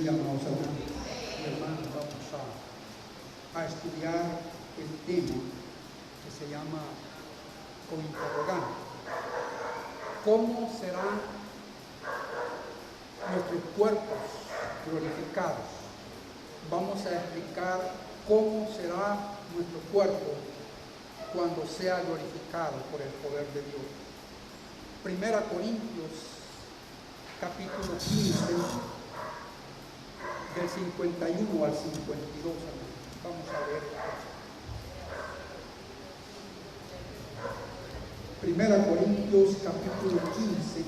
bendiga, amados hermanos y hermanas. Vamos a estudiar el tema que se llama con interrogante. ¿Cómo serán nuestros cuerpos glorificados? Vamos a explicar cómo será nuestro cuerpo cuando sea glorificado por el poder de Dios. Primera Corintios capítulo 15, del 51 al 52. Vamos a ver. Primera Corintios capítulo 15,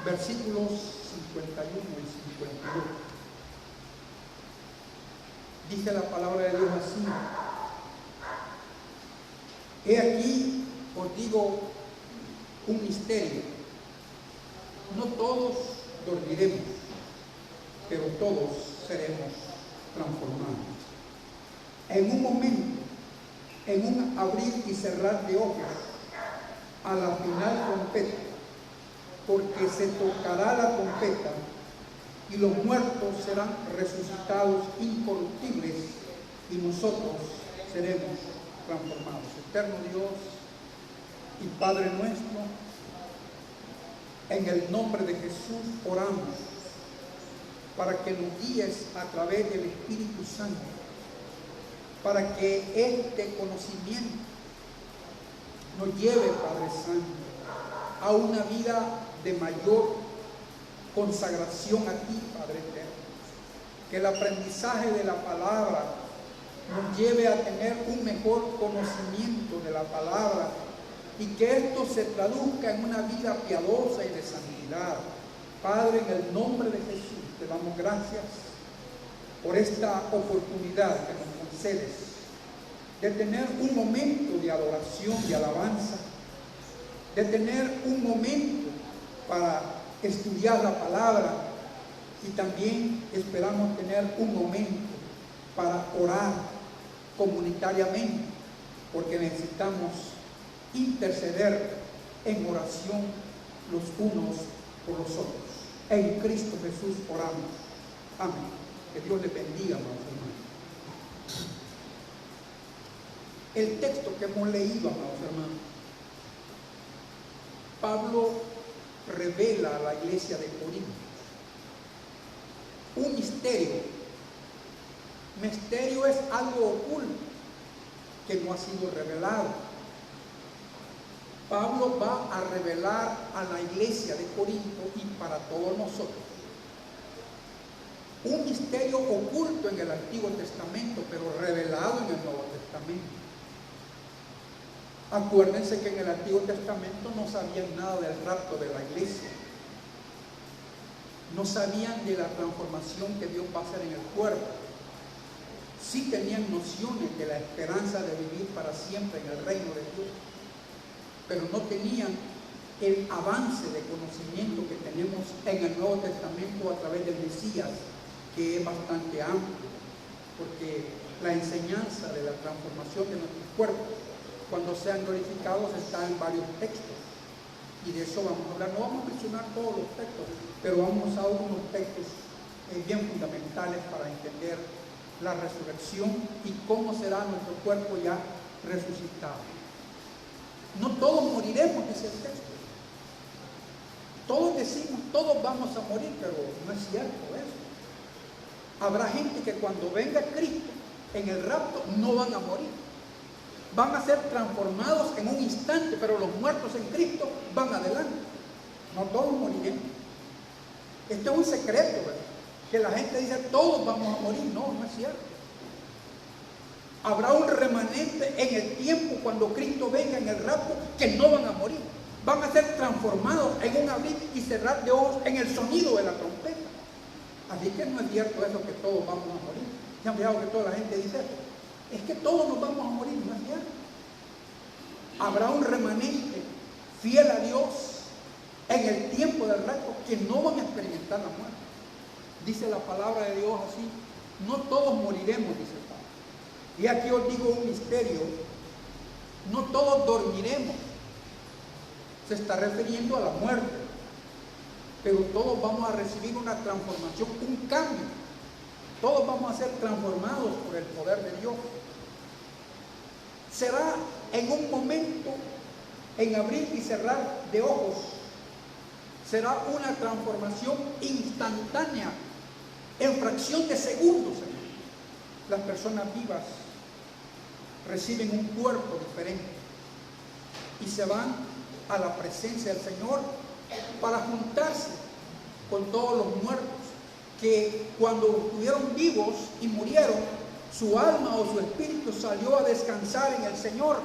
versículos 51 y 52. Dice la palabra de Dios así: he aquí os digo un misterio. No todos dormiremos, pero todos seremos transformados. En un momento, en un abrir y cerrar de ojos, a la final trompeta, porque se tocará la trompeta y los muertos serán resucitados incorruptibles y nosotros seremos transformados. Eterno Dios y Padre nuestro, en el nombre de Jesús oramos para que nos guíes a través del Espíritu Santo, para que este conocimiento nos lleve, Padre Santo, a una vida de mayor consagración a ti, Padre eterno. Que el aprendizaje de la palabra nos lleve a tener un mejor conocimiento de la palabra y que esto se traduzca en una vida piadosa y de santidad. Padre, en el nombre de Jesús, te damos gracias por esta oportunidad que nos concedes de tener un momento de adoración y alabanza, de tener un momento para estudiar la palabra y también esperamos tener un momento para orar comunitariamente, porque necesitamos interceder en oración los unos por los otros. En Cristo Jesús oramos. Amén. Que Dios les bendiga, amados hermanos. El texto que hemos leído, amados hermanos, Pablo revela a la iglesia de Corinto un misterio. Misterio es algo oculto que no ha sido revelado. Pablo va a revelar a la iglesia de Corinto y para todos nosotros un misterio oculto en el Antiguo Testamento, pero revelado en el Nuevo Testamento. Acuérdense que en el Antiguo Testamento no sabían nada del rapto de la iglesia. No sabían de la transformación que Dios va a hacer en el cuerpo. Sí tenían nociones de la esperanza de vivir para siempre en el reino de Dios, pero no tenían el avance de conocimiento que tenemos en el Nuevo Testamento a través del Mesías, que es bastante amplio, porque la enseñanza de la transformación de nuestros cuerpos, cuando sean glorificados, está en varios textos, y de eso vamos a hablar. No vamos a mencionar todos los textos, pero vamos a unos textos bien fundamentales para entender la resurrección y cómo será nuestro cuerpo ya resucitado. No todos moriremos, dice el texto. Todos decimos, todos vamos a morir, pero no es cierto eso. Habrá gente que cuando venga Cristo en el rapto no van a morir. Van a ser transformados en un instante, pero los muertos en Cristo van adelante. No todos moriremos. Esto es un secreto, ¿verdad? Que la gente dice, todos vamos a morir. No, no es cierto. Habrá un remanente en el tiempo cuando Cristo venga en el rapto que no van a morir. Van a ser transformados en un abrir y cerrar de ojos en el sonido de la trompeta. Así que no es cierto eso que todos vamos a morir. ¿Se han fijado que toda la gente dice eso? Es que todos nos vamos a morir, no es cierto. Habrá un remanente fiel a Dios en el tiempo del rapto que no van a experimentar la muerte. Dice la palabra de Dios así: no todos moriremos, dice el Padre. Y aquí os digo un misterio: no todos dormiremos. Se está refiriendo a la muerte. pero todos vamos a recibir una transformación, un cambio. Todos vamos a ser transformados por el poder de Dios. Será en un momento, en abrir y cerrar de ojos. Será una transformación instantánea, en fracción de segundos. Las personas vivas reciben un cuerpo diferente y se van a la presencia del Señor para juntarse con todos los muertos que cuando estuvieron vivos y murieron, su alma o su espíritu salió a descansar en el Señor.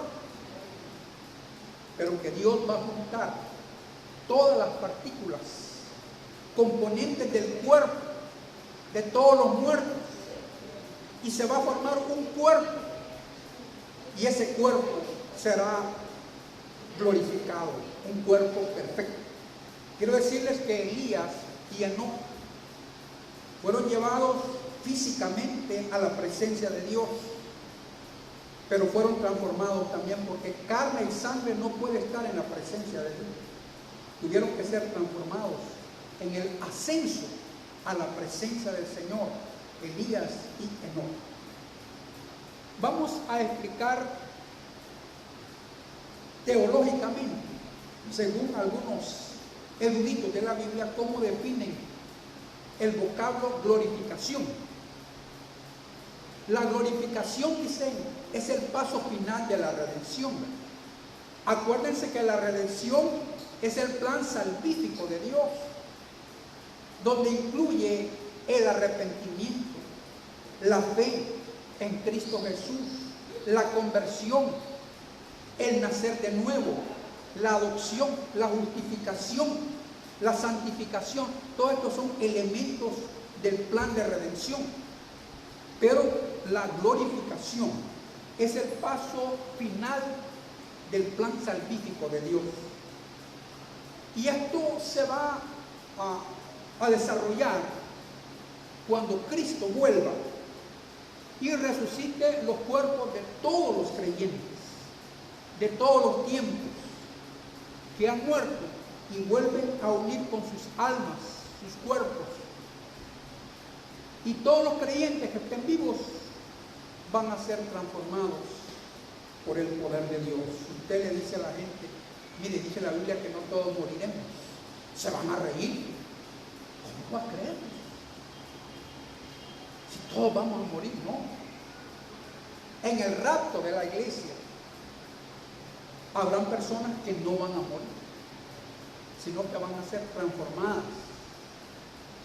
Pero que Dios va a juntar todas las partículas, componentes del cuerpo de todos los muertos, y se va a formar un cuerpo, y ese cuerpo será glorificado, un cuerpo perfecto. Quiero decirles que Elías y Enoc fueron llevados físicamente a la presencia de Dios, pero fueron transformados también, porque carne y sangre no puede estar en la presencia de Dios. Tuvieron que ser transformados en el ascenso a la presencia del Señor, Elías y Enoc. Vamos a explicar teológicamente, según algunos eruditos de la Biblia, cómo definen el vocablo glorificación. La glorificación, dicen, es el paso final de la redención. Acuérdense que la redención es el plan salvífico de Dios, donde incluye el arrepentimiento, la fe en Cristo Jesús, la conversión, el nacer de nuevo, la adopción, la justificación, la santificación. Todos estos son elementos del plan de redención. Pero la glorificación es el paso final del plan salvífico de Dios. Y esto se va a desarrollar cuando Cristo vuelva y resucite los cuerpos de todos los creyentes, de todos los tiempos, que han muerto y vuelven a unir con sus almas, sus cuerpos. Y todos los creyentes que estén vivos van a ser transformados por el poder de Dios. Usted le dice a la gente, mire, dice la Biblia que no todos moriremos. Se van a reír. ¿Cómo va a creer? Si todos vamos a morir, no. En el rapto de la iglesia habrán personas que no van a morir, sino que van a ser transformadas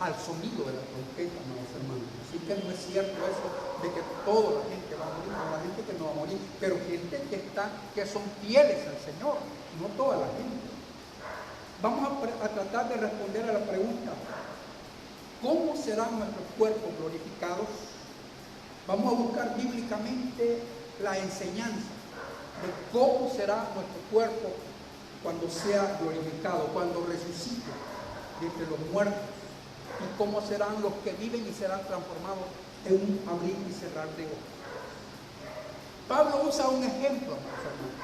al sonido de la trompeta, amados hermanos. Así que no es cierto eso de que toda la gente va a morir, habrá gente que no va a morir, pero gente que son fieles al Señor, no toda la gente. Vamos a tratar de responder a la pregunta, ¿cómo serán nuestros cuerpos glorificados? Vamos a buscar bíblicamente la enseñanza de cómo será nuestro cuerpo cuando sea glorificado, cuando resucite de entre los muertos, y cómo serán los que viven y serán transformados en un abrir y cerrar de ojos. Pablo usa un ejemplo, hermanos,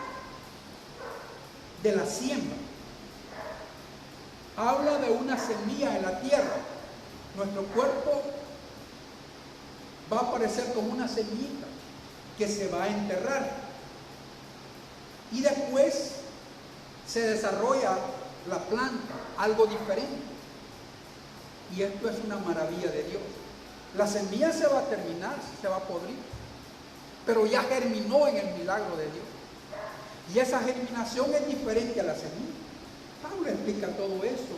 de la siembra. Habla de una semilla en la tierra. Nuestro cuerpo va a aparecer como una semillita que se va a enterrar, y después se desarrolla la planta, algo diferente. Y esto es una maravilla de Dios. La semilla se va a terminar, se va a podrir, pero ya germinó en el milagro de Dios. Y esa germinación es diferente a la semilla. Pablo explica todo eso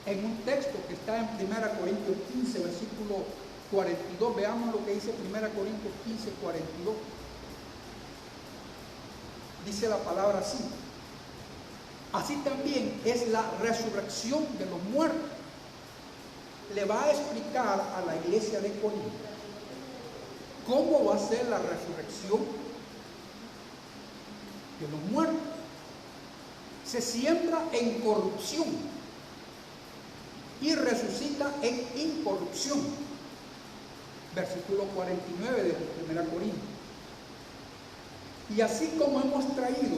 en un texto que está en 1 Corintios 15, versículo 42. Veamos lo que dice 1 Corintios 15, 42. Dice la palabra así: así también es la resurrección de los muertos. Le va a explicar a la iglesia de Corinto cómo va a ser la resurrección de los muertos. Se siembra en corrupción y resucita en incorrupción. Versículo 49 de 1 Corintios. Y así como hemos traído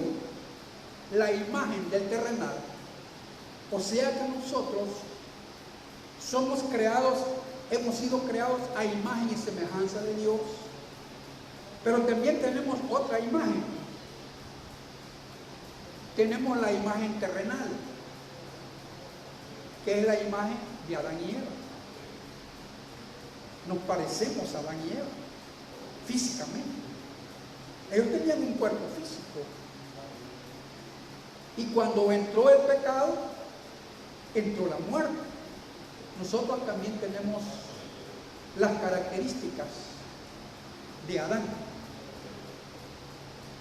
la imagen del terrenal, o sea que nosotros Somos creados, hemos sido creados a imagen y semejanza de Dios. Pero también tenemos otra imagen. Tenemos la imagen terrenal, que es la imagen de Adán y Eva. Nos parecemos a Adán y Eva, físicamente. Ellos tenían un cuerpo físico. Y cuando entró el pecado, entró la muerte. Nosotros también tenemos las características de Adán.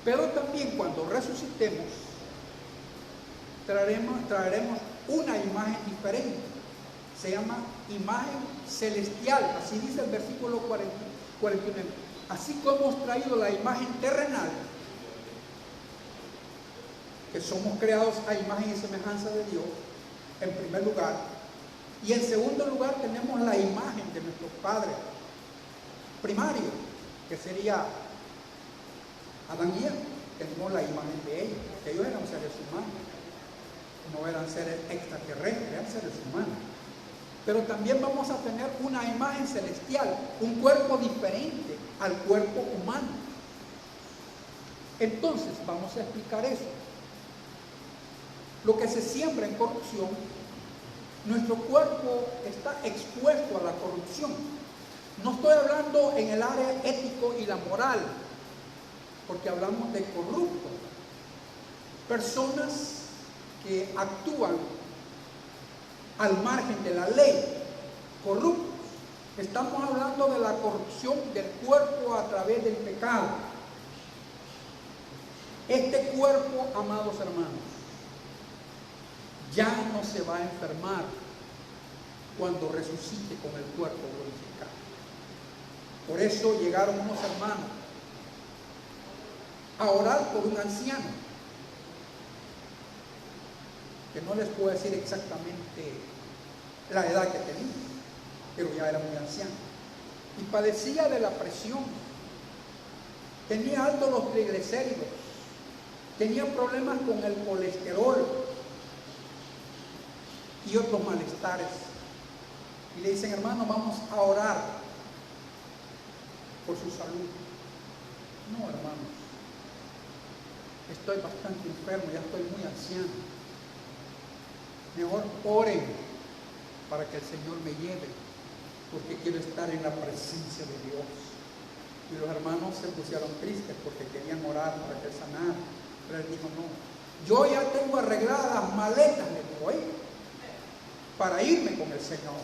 Pero también cuando resucitemos, traeremos una imagen diferente. Se llama imagen celestial. Así dice el versículo 41. Así como hemos traído la imagen terrenal, que somos creados a imagen y semejanza de Dios, en primer lugar. Y en segundo lugar tenemos la imagen de nuestro Padre primario, que sería Adán y Eva. Tenemos la imagen de ellos, que ellos eran seres humanos, no eran seres extraterrestres, eran seres humanos. Pero también vamos a tener una imagen celestial, un cuerpo diferente al cuerpo humano. Entonces vamos a explicar eso. Lo que se siembra en corrupción, nuestro cuerpo está expuesto a la corrupción. No estoy hablando en el área ético y la moral, porque hablamos de corruptos, personas que actúan al margen de la ley, corruptos. Estamos hablando de la corrupción del cuerpo a través del pecado. Este cuerpo, amados hermanos, ya no se va a enfermar cuando resucite con el cuerpo glorificado. Por eso llegaron unos hermanos a orar por un anciano, que no les puedo decir exactamente la edad que tenía, pero ya era muy anciano, y padecía de la presión, tenía altos los triglicéridos, tenía problemas con el colesterol y otros malestares. Y le dicen: hermano, vamos a orar por su salud. No, hermanos, estoy bastante enfermo, ya estoy muy anciano. Mejor oren para que el Señor me lleve, porque quiero estar en la presencia de Dios. Y los hermanos se pusieron tristes porque querían orar para que él sanara. Pero él dijo: no, yo ya tengo arregladas las maletas, le digo, para irme con el Señor.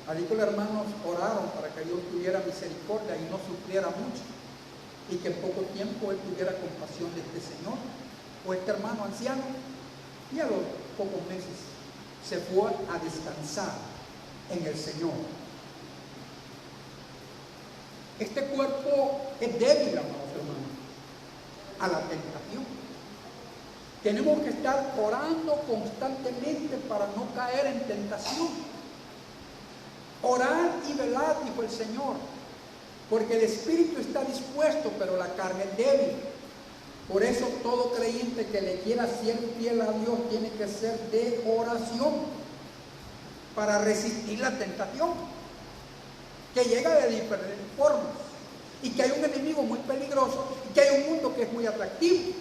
Así que los hermanos oraron para que Dios tuviera misericordia y no sufriera mucho, y que en poco tiempo él tuviera compasión de este Señor o este hermano anciano, y a los pocos meses se fue a descansar en el Señor. Este cuerpo es débil, amados hermanos, a la tentación. Tenemos que estar orando constantemente para no caer en tentación. Orar y velar, dijo el Señor, porque el espíritu está dispuesto, pero la carne es débil. Por eso todo creyente que le quiera ser fiel a Dios tiene que ser de oración para resistir la tentación, que llega de diferentes formas, y que hay un enemigo muy peligroso, y que hay un mundo que es muy atractivo.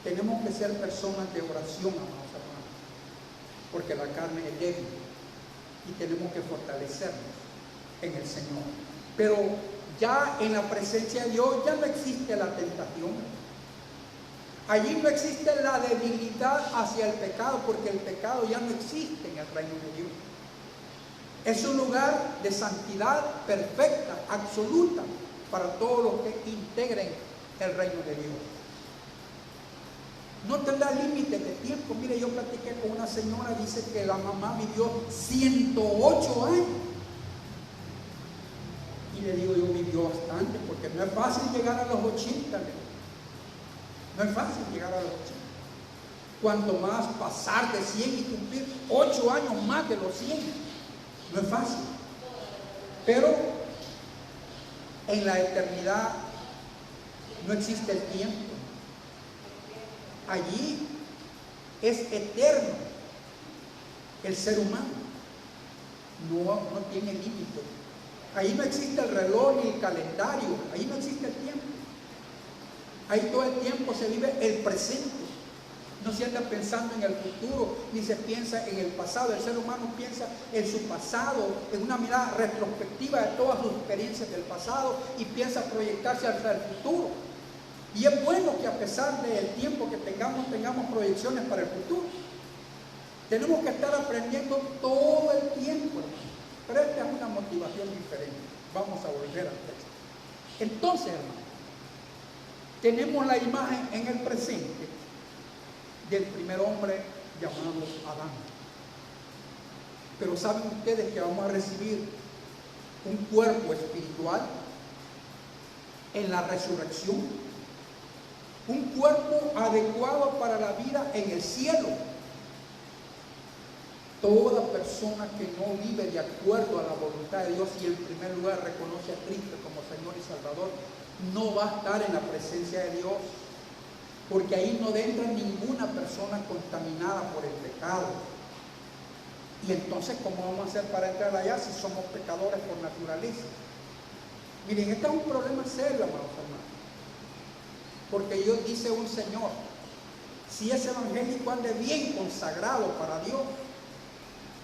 Tenemos que ser personas de oración, amados hermanos, porque la carne es débil y tenemos que fortalecernos en el Señor. Pero ya en la presencia de Dios ya no existe la tentación. Allí no existe la debilidad hacia el pecado, porque el pecado ya no existe en el reino de Dios. Es un lugar de santidad perfecta, absoluta, para todos los que integren el reino de Dios. No tendrá límite de tiempo. Mire, yo platiqué con una señora, dice que la mamá vivió 108 años. Y le digo, yo vivió bastante, porque no es fácil llegar a los 80. No es fácil llegar a los 80. Cuanto más pasar de 100 y cumplir 8 años más de los 100. No es fácil. Pero en la eternidad no existe el tiempo. Allí es eterno el ser humano. no tiene límite. Ahí no existe el reloj ni el calendario, ahí no existe el tiempo. Ahí todo el tiempo se vive el presente. No se anda pensando en el futuro, ni se piensa en el pasado. El ser humano piensa en su pasado, en una mirada retrospectiva de todas sus experiencias del pasado y piensa proyectarse hacia el futuro. Y es bueno que a pesar del tiempo que tengamos proyecciones para el futuro. Tenemos que estar aprendiendo todo el tiempo, hermano. Pero esta es una motivación diferente. Vamos a volver al texto. Entonces, hermano, tenemos la imagen en el presente del primer hombre llamado Adán. Pero ¿saben ustedes que vamos a recibir un cuerpo espiritual en la resurrección? Un cuerpo adecuado para la vida en el cielo. Toda persona que no vive de acuerdo a la voluntad de Dios y en primer lugar reconoce a Cristo como Señor y Salvador, no va a estar en la presencia de Dios, porque ahí no entra ninguna persona contaminada por el pecado. Y entonces, ¿cómo vamos a hacer para entrar allá si somos pecadores por naturaleza? Miren, este es un problema serio, amados hermanos, porque Dios dice un Señor, si es evangélico, ande bien consagrado para Dios.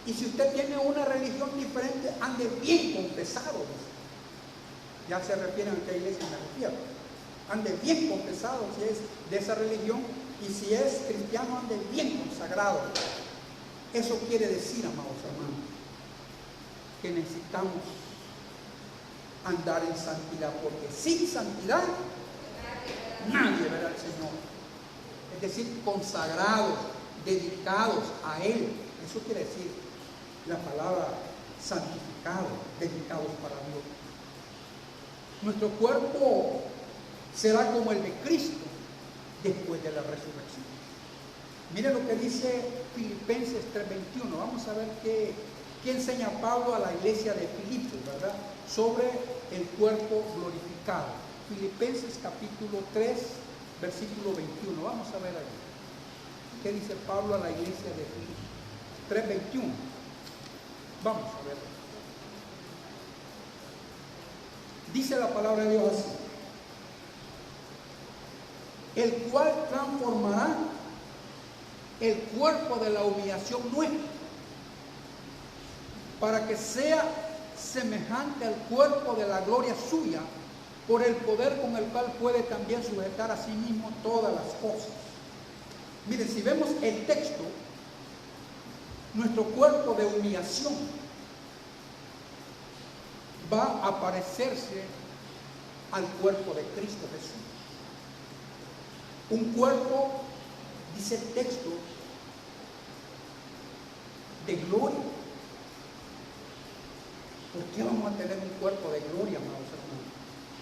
Y si usted tiene una religión diferente, ande bien confesado. Ya se refieren a qué iglesia me refiero. Ande bien confesado si es de esa religión, y si es cristiano, ande bien consagrado. Eso quiere decir, amados hermanos, que necesitamos andar en santidad, porque sin santidad nadie verá al Señor. Es decir, consagrados, dedicados a Él. Eso quiere decir la palabra santificado, dedicados para Dios. Nuestro cuerpo será como el de Cristo después de la resurrección. Mire lo que dice Filipenses 3:21. Vamos a ver qué enseña Pablo a la iglesia de Filipos, ¿verdad? Sobre el cuerpo glorificado. Filipenses capítulo 3, versículo 21. Vamos a ver ahí. ¿Qué dice Pablo a la iglesia de Filipos? 3:21. Vamos a ver. Dice la palabra de Dios así: el cual transformará el cuerpo de la humillación nuestra, para que sea semejante al cuerpo de la gloria suya, por el poder con el cual puede también sujetar a sí mismo todas las cosas. Miren, si vemos el texto, nuestro cuerpo de humillación va a parecerse al cuerpo de Cristo Jesús. Un cuerpo, dice el texto, de gloria. ¿Por qué vamos a tener un cuerpo de gloria, amados hermanos?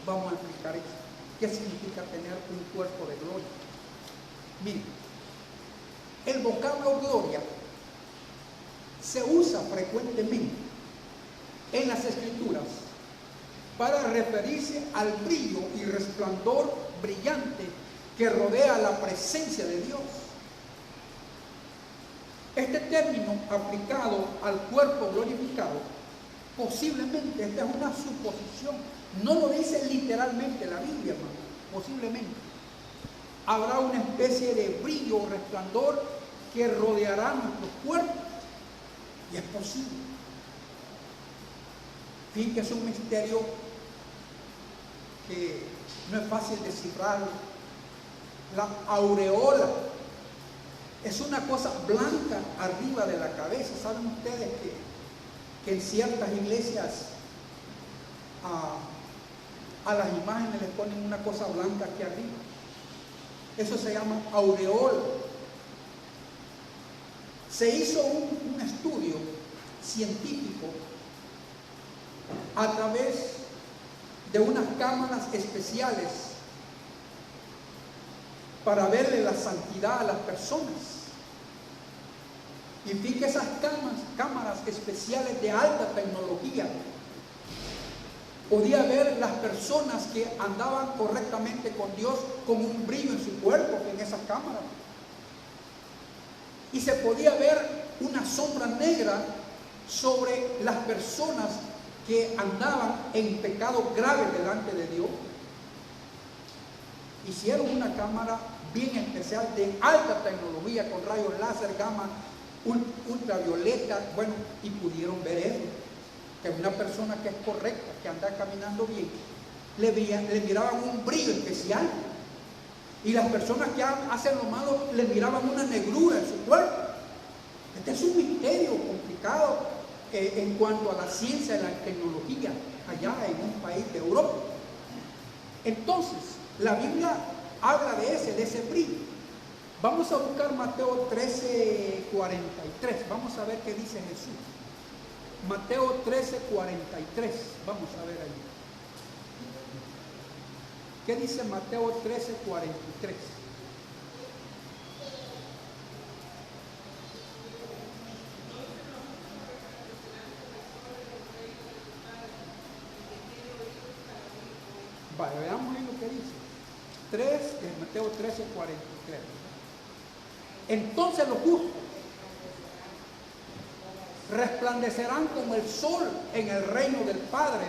Vamos a explicar eso. ¿Qué significa tener un cuerpo de gloria? Miren, el vocablo gloria se usa frecuentemente en las Escrituras para referirse al brillo y resplandor brillante que rodea la presencia de Dios. Este término aplicado al cuerpo glorificado, posiblemente, esta es una suposición, no lo dice literalmente la Biblia, hermano, posiblemente habrá una especie de brillo o resplandor que rodeará nuestros cuerpos, y es posible. Fin que es un misterio que no es fácil descifrar. La aureola es una cosa blanca arriba de la cabeza. ¿Saben ustedes que en ciertas iglesias a las imágenes les ponen una cosa blanca aquí arriba? Eso se llama aureola. Se hizo un estudio científico a través de unas cámaras especiales para verle la santidad a las personas. Y vi que esas cámaras especiales de alta tecnología podía ver las personas que andaban correctamente con Dios con un brillo en su cuerpo en esas cámaras. Y se podía ver una sombra negra sobre las personas que andaban en pecado grave delante de Dios. Hicieron una cámara bien especial de alta tecnología con rayos láser, gamma, ultravioleta, bueno, y pudieron ver eso, que una persona que es correcta, que anda caminando bien, le miraban un brillo especial, y las personas que hacen lo malo le miraban una negrura en su cuerpo. Este es un misterio complicado en cuanto a la ciencia y la tecnología allá en un país de Europa. Entonces, la Biblia habla de ese brillo. Vamos a buscar Mateo 13:43. Vamos a ver qué dice Jesús. Mateo 13:43. Vamos a ver ahí. ¿Qué dice Mateo 13:43? Vale, veamos ahí lo que dice. Mateo 13:43. Entonces los justos resplandecerán como el sol en el reino del Padre.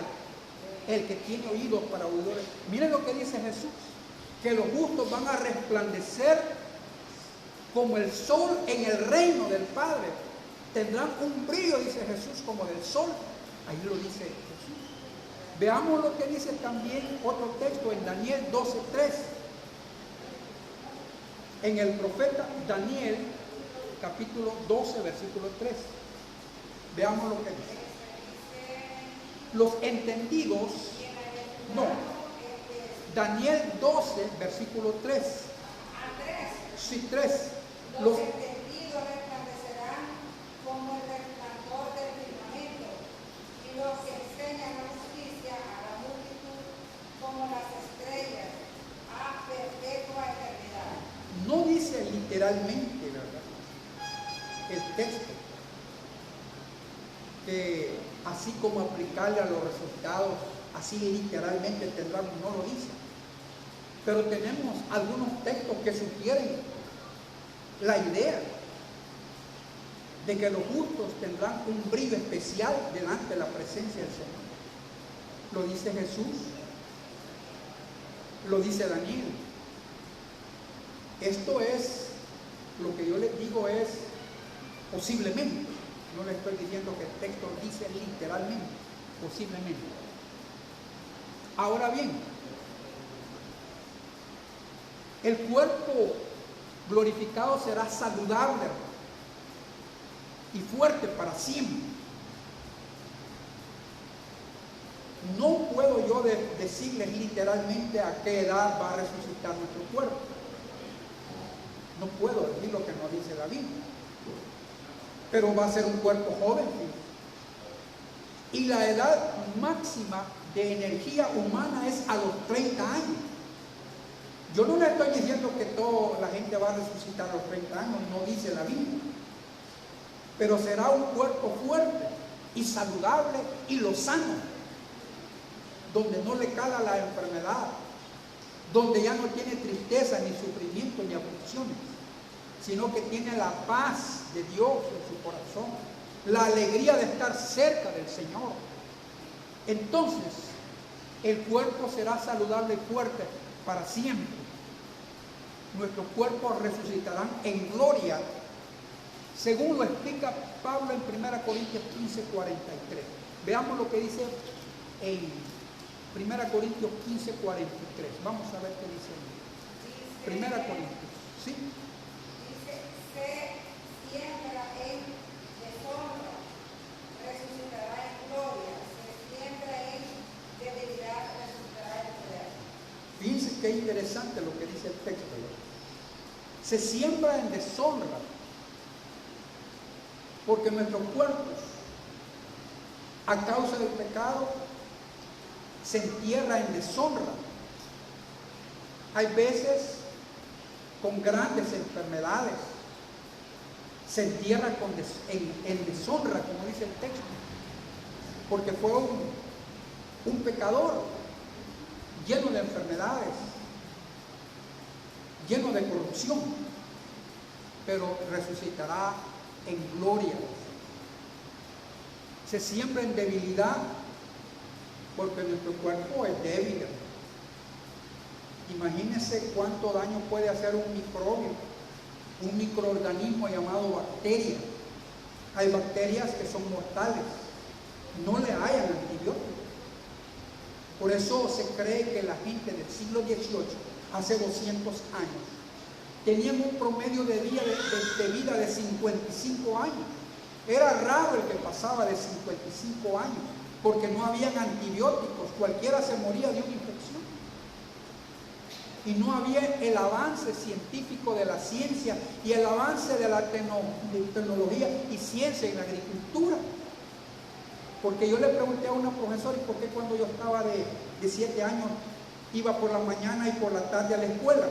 El que tiene oídos para oidores. Miren lo que dice Jesús, que los justos van a resplandecer como el sol en el reino del Padre. Tendrán un brillo, dice Jesús, como del sol. Ahí lo dice Jesús. Veamos lo que dice también otro texto en Daniel 12:3. En el profeta Daniel, capítulo 12, versículo 3. Veamos lo que dice. Los entendidos, no, Daniel 12, versículo 3. Sí, 3. Los entendidos resplandecerán como el resplandor del firmamento, y los que enseñan la justicia a la multitud como las estrellas a perpetua eternidad. No dice literalmente, ¿verdad?, el texto, que así como aplicarle a los resultados, así literalmente tendrán, no lo dice. Pero tenemos algunos textos que sugieren la idea de que los justos tendrán un brillo especial delante de la presencia del Señor. Lo dice Jesús, lo dice Daniel. Esto es, lo que yo les digo es posiblemente. No le estoy diciendo que el texto dice literalmente, posiblemente. Ahora bien, el cuerpo glorificado será saludable y fuerte para siempre. No puedo yo decirles literalmente a qué edad va a resucitar nuestro cuerpo. No puedo decir lo que nos dice la Biblia. Pero va a ser un cuerpo joven. Y la edad máxima de energía humana es a los 30 años. Yo no le estoy diciendo que toda la gente va a resucitar a los 30 años, no dice la Biblia. Pero será un cuerpo fuerte y saludable y lozano, donde no le cala la enfermedad, donde ya no tiene tristeza, ni sufrimiento, ni aflicciones, sino que tiene la paz de Dios en su corazón, la alegría de estar cerca del Señor. Entonces, el cuerpo será saludable y fuerte para siempre. Nuestros cuerpos resucitarán en gloria, según lo explica Pablo en 1 Corintios 15:43. Veamos lo que dice en 1 Corintios 15:43. Vamos a ver qué dice en 1 Corintios. ¿Sí? Se siembra en deshonra, resucitará en gloria. Se siembra en debilidad, resucitará en poder. Fíjense qué interesante lo que dice el texto. Se siembra en deshonra, porque nuestros cuerpos, a causa del pecado, se entierra en deshonra. Hay veces con grandes enfermedades, se entierra en deshonra, como dice el texto, porque fue un pecador lleno de enfermedades, lleno de corrupción, pero resucitará en gloria. se siembra en debilidad, porque nuestro cuerpo es débil. Imagínense cuánto daño puede hacer un microbio, un microorganismo llamado bacteria. Hay bacterias que son mortales, no le hayan antibióticos. Por eso se cree que la gente del siglo XVIII, hace 200 años, tenían un promedio de vida de 55 años. Era raro el que pasaba de 55 años, porque no habían antibióticos, cualquiera se moría de una infección. Y no había el avance científico de la ciencia y el avance de la tecnología y ciencia en la agricultura. Porque yo le pregunté a una profesora, ¿y por qué cuando yo estaba de 7 años iba por la mañana y por la tarde a la escuela?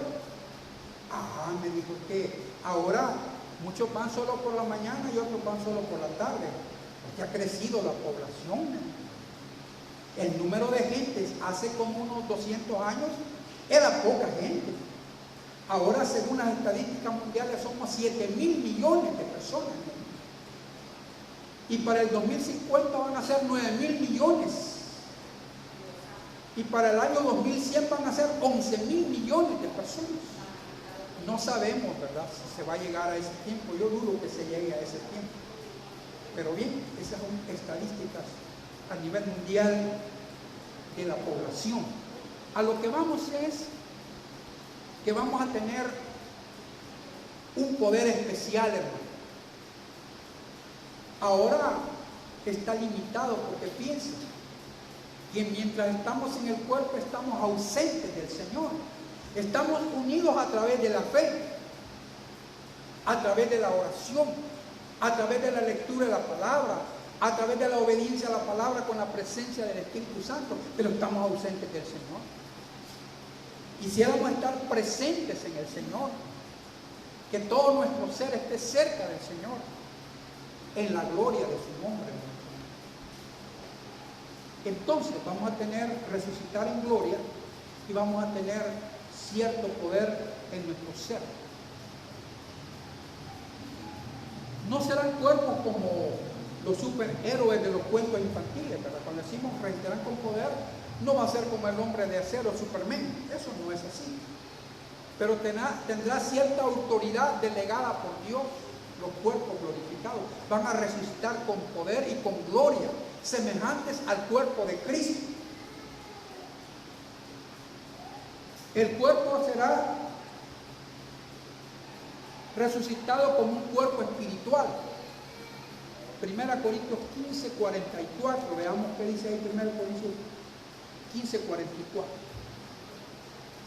Me dijo que ahora muchos van solo por la mañana y otros van solo por la tarde, porque ha crecido la población. El número de gentes hace como unos 200 años era poca gente. Ahora, según las estadísticas mundiales, somos 7.000 millones de personas. Y para el 2050 van a ser 9.000 millones. Y para el año 2100 van a ser 11.000 millones de personas. No sabemos, ¿verdad?, si se va a llegar a ese tiempo. Yo dudo que se llegue a ese tiempo. Pero bien, esas son estadísticas a nivel mundial de la población. A lo que vamos es que vamos a tener un poder especial, hermano. Ahora está limitado porque piensa que mientras estamos en el cuerpo estamos ausentes del Señor. Estamos unidos a través de la fe, a través de la oración, a través de la lectura de la palabra, a través de la obediencia a la palabra con la presencia del Espíritu Santo, pero estamos ausentes del Señor. Quisiéramos estar presentes en el Señor, que todo nuestro ser esté cerca del Señor, en la gloria de su nombre. Entonces vamos a tener resucitar en gloria y vamos a tener cierto poder en nuestro ser. No serán cuerpos como los superhéroes de los cuentos infantiles, ¿verdad? Cuando decimos resucitarán con poder, no va a ser como el hombre de acero, Superman. Eso no es así. Pero tendrá cierta autoridad delegada por Dios. Los cuerpos glorificados van a resucitar con poder y con gloria, semejantes al cuerpo de Cristo. El cuerpo será resucitado como un cuerpo espiritual. 1 Corintios 15, 44. Veamos qué dice ahí 1 Corintios 15, 44.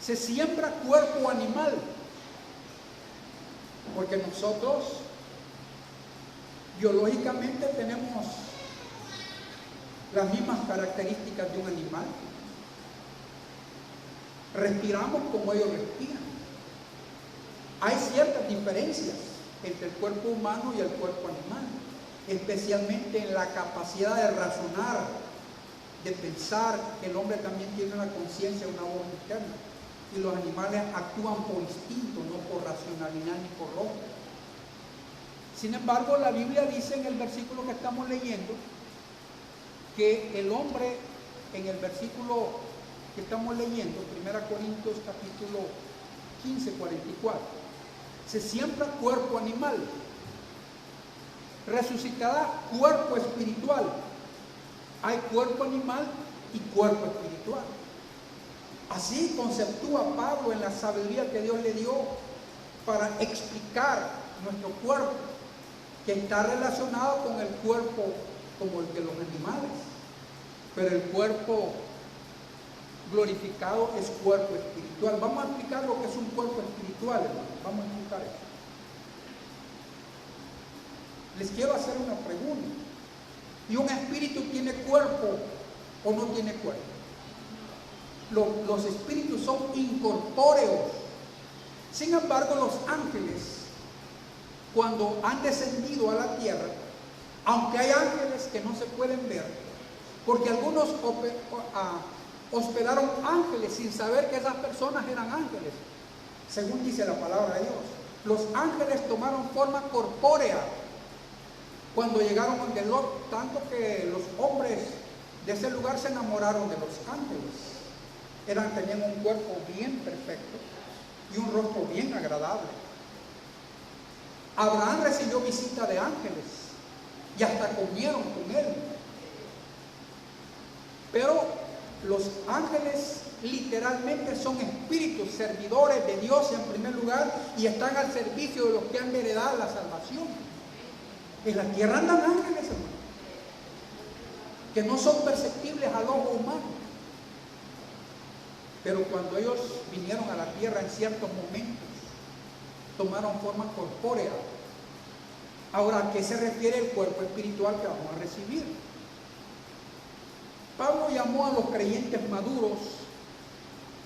Se siembra cuerpo animal, porque nosotros biológicamente tenemos las mismas características de un animal. Respiramos como ellos respiran. Hay ciertas diferencias entre el cuerpo humano y el cuerpo animal, especialmente en la capacidad de razonar, de pensar. El hombre también tiene una conciencia, una voz interna, y los animales actúan por instinto, no por racionalidad ni por lógica. Sin embargo, la Biblia dice en el versículo que estamos leyendo que el hombre, en el versículo que estamos leyendo, 1 Corintios capítulo 15, 44, se siembra cuerpo animal, resucitará cuerpo espiritual. Hay cuerpo animal y cuerpo espiritual. Así conceptúa Pablo en la sabiduría que Dios le dio para explicar nuestro cuerpo, que está relacionado con el cuerpo como el de los animales, pero el cuerpo glorificado es cuerpo espiritual. Vamos a explicar lo que es un cuerpo espiritual, hermano. Vamos a explicar eso. Les quiero hacer una pregunta. ¿Y un espíritu tiene cuerpo o no tiene cuerpo? Los espíritus son incorpóreos. Sin embargo, los ángeles, cuando han descendido a la tierra, aunque hay ángeles que no se pueden ver, porque algunos hospedaron ángeles sin saber que esas personas eran ángeles, según dice la palabra de Dios. Los ángeles tomaron forma corpórea, cuando llegaron donde Lot, tanto que los hombres de ese lugar se enamoraron de los ángeles. Tenían un cuerpo bien perfecto y un rostro bien agradable. Abraham recibió visita de ángeles y hasta comieron con él. Pero los ángeles literalmente son espíritus servidores de Dios en primer lugar y están al servicio de los que han heredado la salvación. En la tierra andan ángeles, hermano, que no son perceptibles al ojo humano. Pero cuando ellos vinieron a la tierra en ciertos momentos, tomaron forma corpórea. Ahora, ¿a qué se refiere el cuerpo espiritual que vamos a recibir? Pablo llamó a los creyentes maduros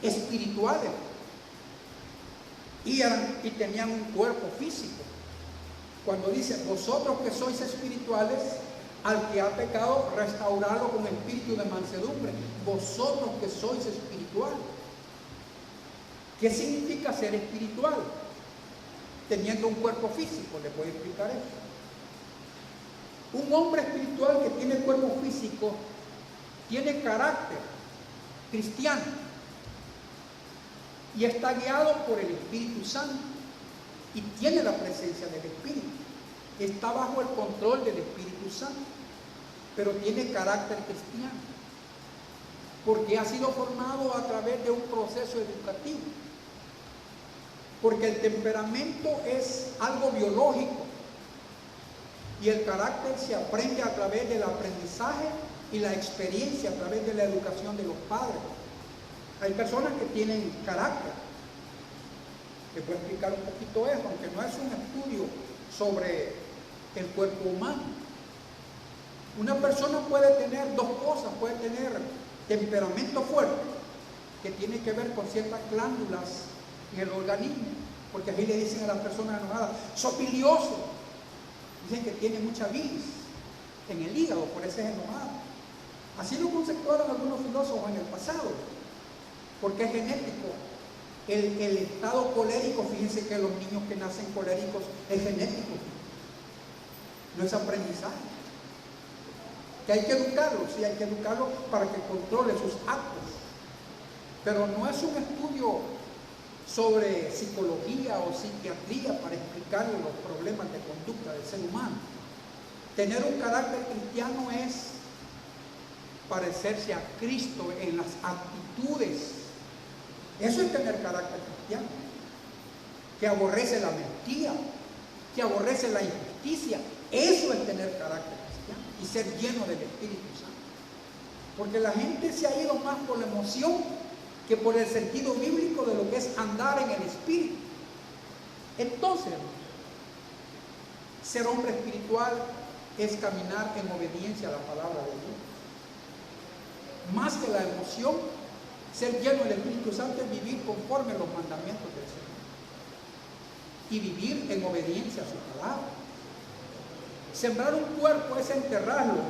espirituales y tenían un cuerpo físico. Cuando dice, vosotros que sois espirituales, al que ha pecado, restaurarlo con espíritu de mansedumbre. Vosotros que sois espirituales. ¿Qué significa ser espiritual? Teniendo un cuerpo físico, le voy a explicar eso. Un hombre espiritual que tiene cuerpo físico tiene carácter cristiano y está guiado por el Espíritu Santo y tiene la presencia del Espíritu. Está bajo el control del Espíritu Santo, pero tiene carácter cristiano, porque ha sido formado a través de un proceso educativo, porque el temperamento es algo biológico y el carácter se aprende a través del aprendizaje y la experiencia a través de la educación de los padres. Hay personas que tienen carácter. Les voy a explicar un poquito eso, aunque no es un estudio sobre el cuerpo humano. Una persona puede tener dos cosas, puede tener temperamento fuerte, que tiene que ver con ciertas glándulas en el organismo, porque así le dicen a las personas enojadas, sos bilioso. Dicen que tiene mucha bilis en el hígado, por eso es enojado. Así lo conceptuaron algunos filósofos en el pasado, porque es genético. El estado colérico, fíjense que los niños que nacen coléricos es genético, no es aprendizaje. Que hay que educarlo, sí, hay que educarlo para que controle sus actos, pero no es un estudio sobre psicología o psiquiatría para explicarle los problemas de conducta del ser humano. Tener un carácter cristiano es parecerse a Cristo en las actitudes. Eso es tener carácter cristiano, que aborrece la mentira, que aborrece la injusticia. Eso es tener carácter cristiano y ser lleno del Espíritu Santo, porque la gente se ha ido más por la emoción que por el sentido bíblico de lo que es andar en el Espíritu. Entonces, ser hombre espiritual es caminar en obediencia a la palabra de Dios. Más que la emoción, ser lleno del Espíritu Santo es vivir conforme a los mandamientos del Señor y vivir en obediencia a su palabra. Sembrar un cuerpo es enterrarlo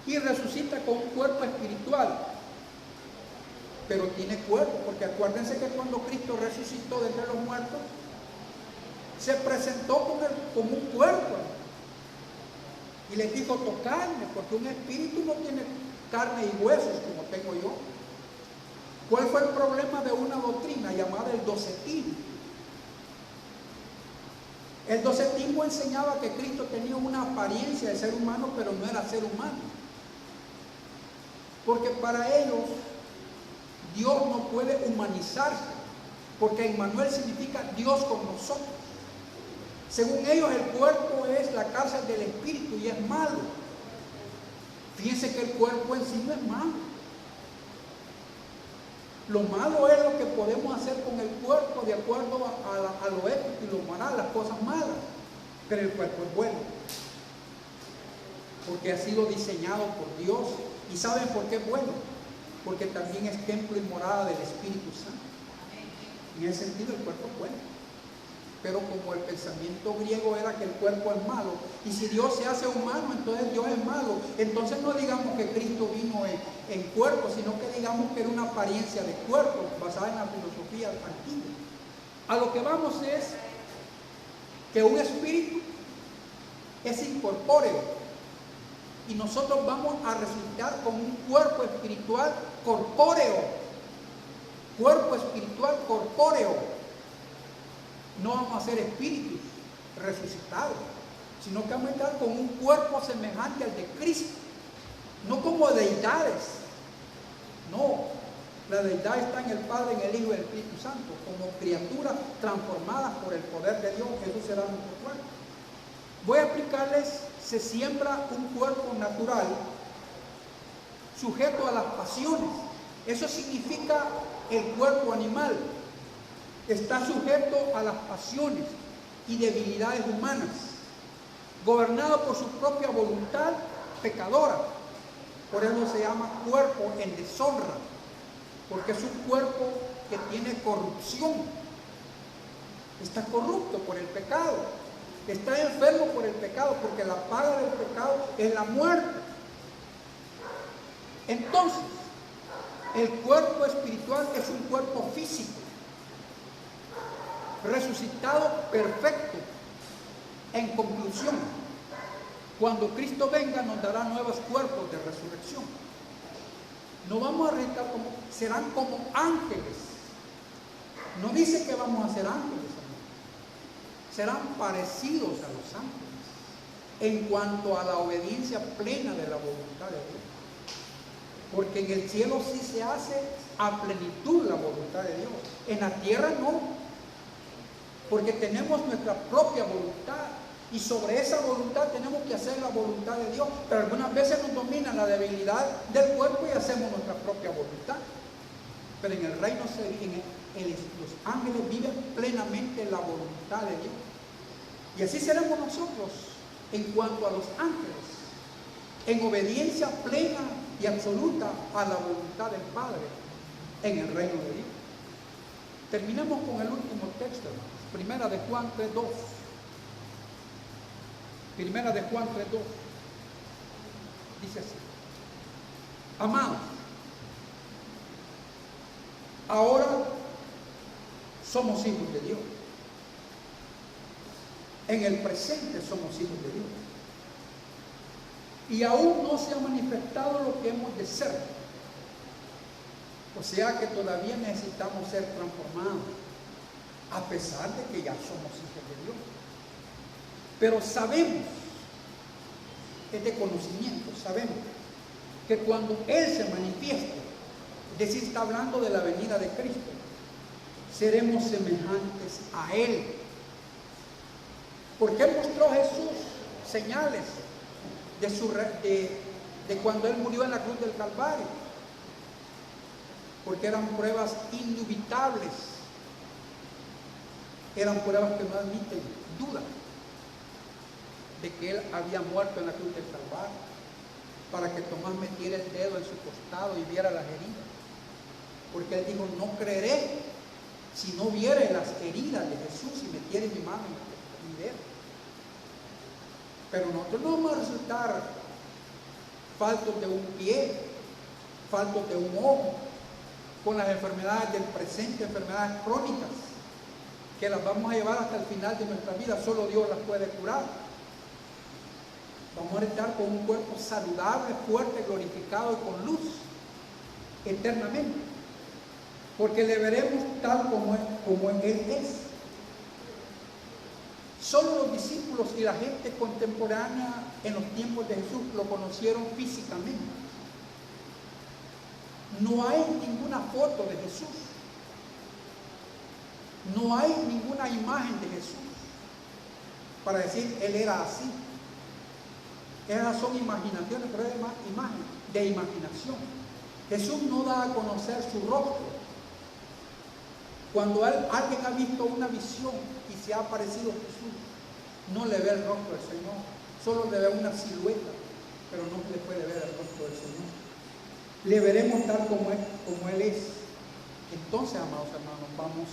y resucita con un cuerpo espiritual, pero tiene cuerpo, porque acuérdense que cuando Cristo resucitó de entre los muertos, se presentó como un cuerpo y les dijo, tocadme, porque un espíritu no tiene carne y huesos como tengo yo. ¿Cuál fue el problema de una doctrina llamada el docetismo? El docetismo enseñaba que Cristo tenía una apariencia de ser humano, pero no era ser humano, porque para ellos Dios no puede humanizarse, porque Emmanuel significa Dios con nosotros. Según ellos, el cuerpo es la cárcel del espíritu y es malo. Fíjense que el cuerpo en sí no es malo. Lo malo es lo que podemos hacer con el cuerpo de acuerdo a lo ético y lo moral, las cosas malas. Pero el cuerpo es bueno, porque ha sido diseñado por Dios. ¿Y saben por qué es bueno? Porque también es templo y morada del Espíritu Santo. En ese sentido, el cuerpo es bueno. Pero como el pensamiento griego era que el cuerpo es malo, y si Dios se hace humano, entonces Dios es malo. Entonces no digamos que Cristo vino en cuerpo, sino que digamos que era una apariencia de cuerpo, basada en la filosofía antigua. A lo que vamos es que un espíritu es incorpóreo. Y nosotros vamos a resucitar con un cuerpo espiritual corpóreo. Cuerpo espiritual corpóreo. No vamos a ser espíritus resucitados, sino que vamos a estar con un cuerpo semejante al de Cristo. No como deidades. No, la deidad está en el Padre, en el Hijo y en el Espíritu Santo, como criaturas transformadas por el poder de Dios. Eso será nuestro cuerpo. Voy a explicarles, se siembra un cuerpo natural sujeto a las pasiones. Eso significa el cuerpo animal. Está sujeto a las pasiones y debilidades humanas, gobernado por su propia voluntad pecadora. Por eso se llama cuerpo en deshonra, porque es un cuerpo que tiene corrupción. Está corrupto por el pecado. Está enfermo por el pecado, porque la paga del pecado es la muerte. Entonces, el cuerpo espiritual es un cuerpo físico, resucitado perfecto. En conclusión, cuando Cristo venga nos dará nuevos cuerpos de resurrección. No vamos a resucitar serán como ángeles. No dice que vamos a ser ángeles, amigos. Serán parecidos a los ángeles en cuanto a la obediencia plena de la voluntad de Dios. Porque en el cielo sí se hace a plenitud la voluntad de Dios. En la tierra no. Porque tenemos nuestra propia voluntad. Y sobre esa voluntad tenemos que hacer la voluntad de Dios. Pero algunas veces nos domina la debilidad del cuerpo y hacemos nuestra propia voluntad. Pero en el reino, los ángeles viven plenamente la voluntad de Dios. Y así seremos nosotros en cuanto a los ángeles, en obediencia plena y absoluta a la voluntad del Padre en el reino de Dios. Terminamos con el último texto, Primera de Juan 3:2. Primera de Juan 3:2. Dice así: amados, ahora somos hijos de Dios. En el presente somos hijos de Dios. Y aún no se ha manifestado lo que hemos de ser. O sea que todavía necesitamos ser transformados, a pesar de que ya somos hijos de Dios. Pero sabemos, es de conocimiento, sabemos que cuando Él se manifieste, es decir, está hablando de la venida de Cristo, seremos semejantes a Él. Porque mostró a Jesús señales de cuando Él murió en la cruz del Calvario, porque eran pruebas indubitables, eran pruebas que no admiten duda de que Él había muerto en la cruz del Calvario, para que Tomás metiera el dedo en su costado y viera las heridas, porque Él dijo: no creeré si no viere las heridas de Jesús y metiere mi mano en mi dedo. Pero nosotros no vamos a resultar faltos de un pie, faltos de un ojo, con las enfermedades del presente, enfermedades crónicas, que las vamos a llevar hasta el final de nuestra vida. Solo Dios las puede curar. Vamos a estar con un cuerpo saludable, fuerte, glorificado y con luz eternamente, porque le veremos tal como Él es. Solo los discípulos y la gente contemporánea en los tiempos de Jesús lo conocieron físicamente. No hay ninguna foto de Jesús. No hay ninguna imagen de Jesús para decir Él era así. Esas son imaginaciones, pero es imagen de imaginación. Jesús no da a conocer su rostro. Cuando alguien ha visto una visión y se ha aparecido Jesús, no le ve el rostro del Señor, solo le ve una silueta, pero no le puede ver el rostro del Señor. Le veremos tal como Él es. Entonces, amados hermanos, vamos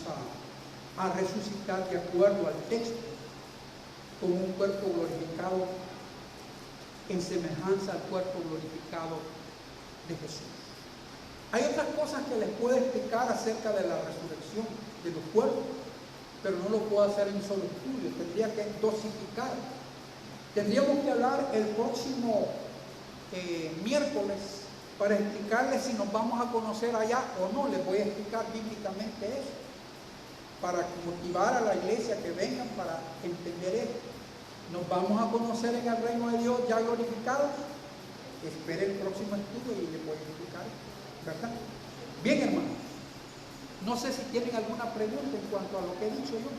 a resucitar de acuerdo al texto, con un cuerpo glorificado en semejanza al cuerpo glorificado de Jesús. Hay otras cosas que les puedo explicar acerca de la resurrección de los cuerpos, pero no lo puedo hacer en un solo estudio, tendría que dosificar. Tendríamos que hablar el próximo miércoles para explicarles si nos vamos a conocer allá o no. Les voy a explicar bíblicamente eso, para motivar a la iglesia que vengan para entender esto. Nos vamos a conocer en el reino de Dios ya glorificados. Espere el próximo estudio y les voy a explicar, ¿verdad? Bien, hermanos, no sé si tienen alguna pregunta en cuanto a lo que he dicho yo.